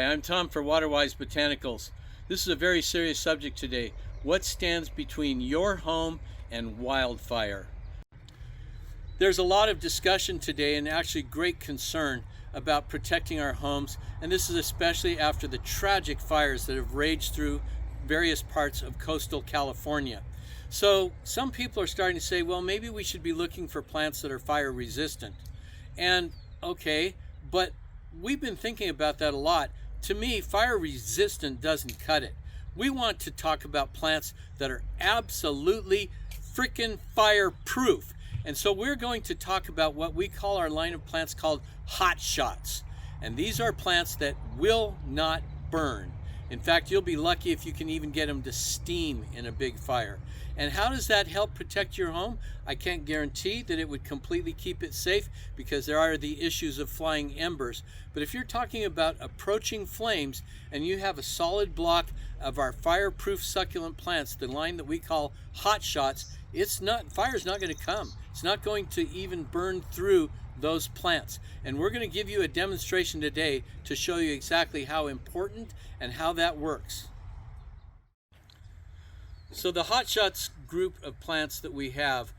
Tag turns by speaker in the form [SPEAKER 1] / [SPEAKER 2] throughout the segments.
[SPEAKER 1] I'm Tom for Waterwise Botanicals. This is a very serious subject today. What stands between your home and wildfire? There's a lot of discussion today and actually great concern about protecting our homes, and this is especially after the tragic fires that have raged through various parts of coastal California. So some people are starting to say, well, maybe we should be looking for plants that are fire resistant. And okay, but we've been thinking about that a lot. To me, fire resistant doesn't cut it. We want to talk about plants that are absolutely freaking fireproof. And so we're going to talk about what we call our line of plants called hot shots. And these are plants that will not burn. In fact, you'll be lucky if you can even get them to steam in a big fire. And how does that help protect your home? I can't guarantee that it would completely keep it safe because there are the issues of flying embers. But if you're talking about approaching flames and you have a solid block of our fireproof succulent plants, the line that we call hot shots, fire's not going to come. It's not going to even burn through those plants. And we're going to give you a demonstration today to show you exactly how important and how that works. So the hot shots group of plants that we have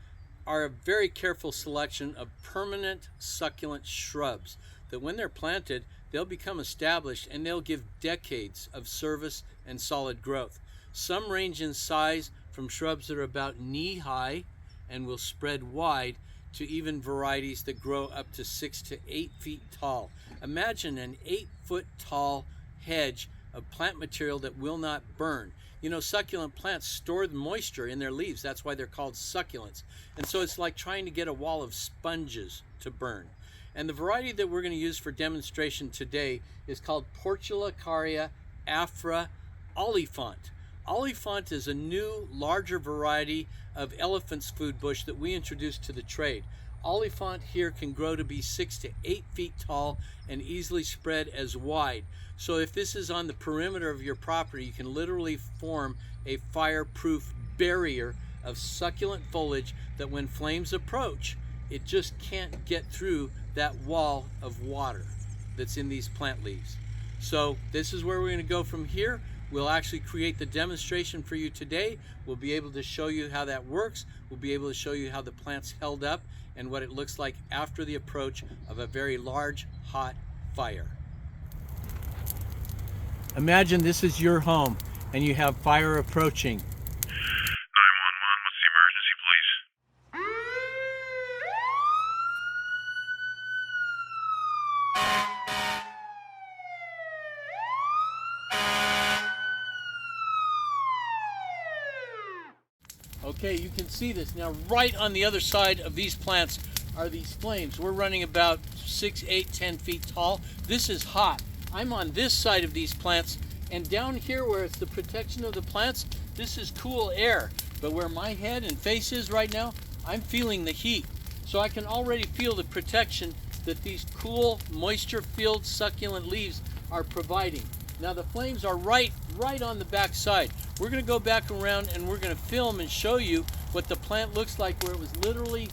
[SPEAKER 1] are a very careful selection of permanent succulent shrubs that when they're planted, they'll become established and they'll give decades of service and solid growth. Some range in size from shrubs that are about knee-high and will spread wide to even varieties that grow up to 6 to 8 feet tall. Imagine an 8-foot tall hedge of plant material that will not burn. You know, succulent plants store the moisture in their leaves. That's why they're called succulents. And so it's like trying to get a wall of sponges to burn. And the variety that we're going to use for demonstration today is called Portulacaria afra olifant. Olifant is a new, larger variety of elephant's food bush that we introduced to the trade. Olifant here can grow to be 6 to 8 feet tall and easily spread as wide. So if this is on the perimeter of your property, you can literally form a fireproof barrier of succulent foliage that when flames approach, it just can't get through that wall of water that's in these plant leaves. So this is where we're going to go from here. We'll actually create the demonstration for you today. We'll be able to show you how that works. We'll be able to show you how the plant's held up and what it looks like after the approach of a very large, hot fire. Imagine this is your home and you have fire approaching.
[SPEAKER 2] 911, what's the emergency, please?
[SPEAKER 1] Okay, you can see this. Now, right on the other side of these plants are these flames. We're running about 6, 8, 10 feet tall. This is hot. I'm on this side of these plants, and down here where it's the protection of the plants, this is cool air. But where my head and face is right now, I'm feeling the heat. So I can already feel the protection that these cool, moisture-filled succulent leaves are providing. Now the flames are right on the back side. We're going to go back around and we're going to film and show you what the plant looks like where it was literally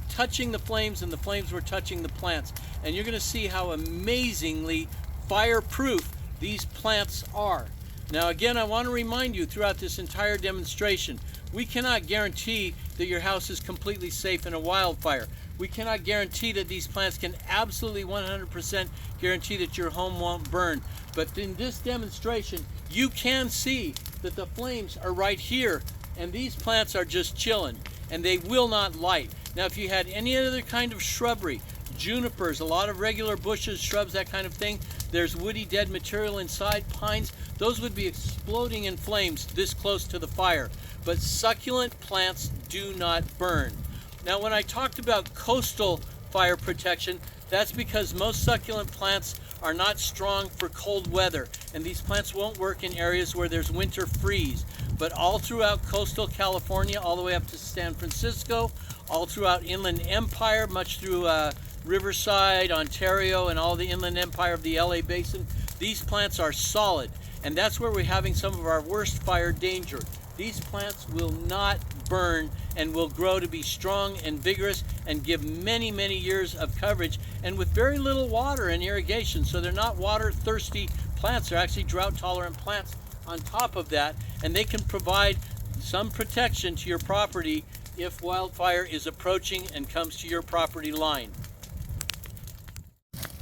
[SPEAKER 1] touching the flames and the flames were touching the plants. And you're going to see how amazingly fireproof these plants are. Now again, I want to remind you throughout this entire demonstration, we cannot guarantee that your house is completely safe in a wildfire. We cannot guarantee that these plants can absolutely 100% guarantee that your home won't burn. But in this demonstration, you can see that the flames are right here and these plants are just chilling and they will not light. Now if you had any other kind of shrubbery, junipers, a lot of regular bushes, shrubs, that kind of thing, there's woody dead material inside, pines, those would be exploding in flames this close to the fire. But succulent plants do not burn. Now when I talked about coastal fire protection, that's because most succulent plants are not strong for cold weather, and these plants won't work in areas where there's winter freeze. But all throughout coastal California, all the way up to San Francisco, all throughout Inland Empire, much through Riverside, Ontario, and all the Inland Empire of the LA Basin, these plants are solid. And that's where we're having some of our worst fire danger. These plants will not burn and will grow to be strong and vigorous and give many, many years of coverage and with very little water and irrigation. So they're not water thirsty plants are actually drought-tolerant plants on top of that, and they can provide some protection to your property if wildfire is approaching and comes to your property line.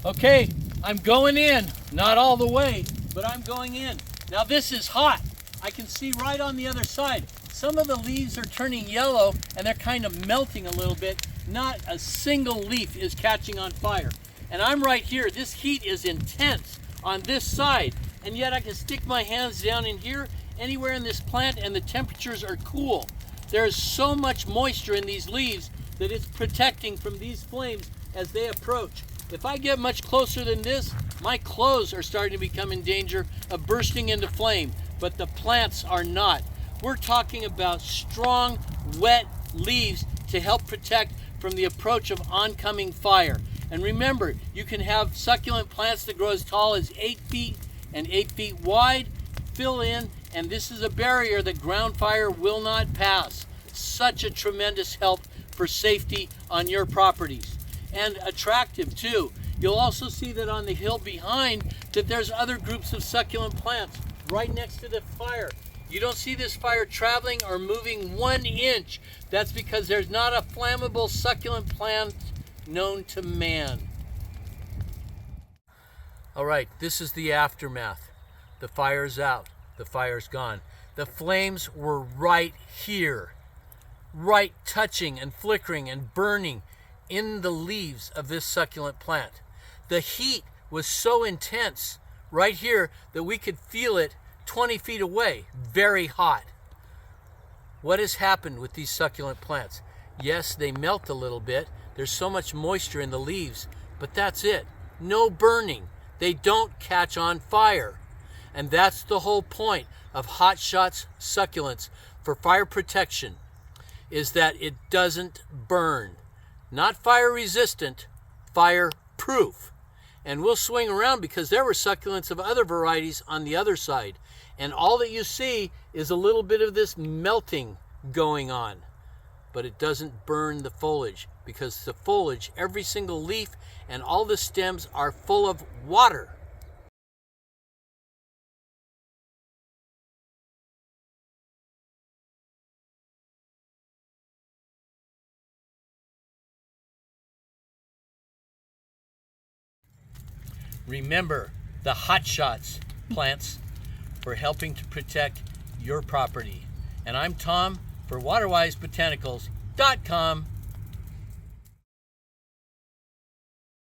[SPEAKER 1] Okay, I'm going in, not all the way, but I'm going in. Now this is hot. I can see right on the other side. Some of the leaves are turning yellow and they're kind of melting a little bit. Not a single leaf is catching on fire. And I'm right here. This heat is intense on this side. And yet I can stick my hands down in here, anywhere in this plant, and the temperatures are cool. There's so much moisture in these leaves that it's protecting from these flames as they approach. If I get much closer than this, my clothes are starting to become in danger of bursting into flame, but the plants are not. We're talking about strong, wet leaves to help protect from the approach of oncoming fire. And remember, you can have succulent plants that grow as tall as 8 feet and 8 feet wide, fill in, and this is a barrier that ground fire will not pass. Such a tremendous help for safety on your properties. And attractive too. You'll also see that on the hill behind that there's other groups of succulent plants right next to the fire. You don't see this fire traveling or moving 1 inch. That's because there's not a flammable succulent plant known to man. All right, this is the aftermath. The fire's out. The fire's gone. The flames were right here, right touching and flickering and burning in the leaves of this succulent plant. The heat was so intense right here that we could feel it 20 feet away, very hot. What has happened with these succulent plants? Yes, they melt a little bit. There's so much moisture in the leaves, but that's it. No burning. They don't catch on fire. And that's the whole point of Hot Shots succulents for fire protection, is that it doesn't burn. Not fire resistant, fire proof. And we'll swing around because there were succulents of other varieties on the other side. And all that you see is a little bit of this melting going on. But it doesn't burn the foliage, because the foliage, every single leaf and all the stems are full of water. Remember the Hot Shots plants for helping to protect your property. And I'm Tom for WaterWiseBotanicals.com.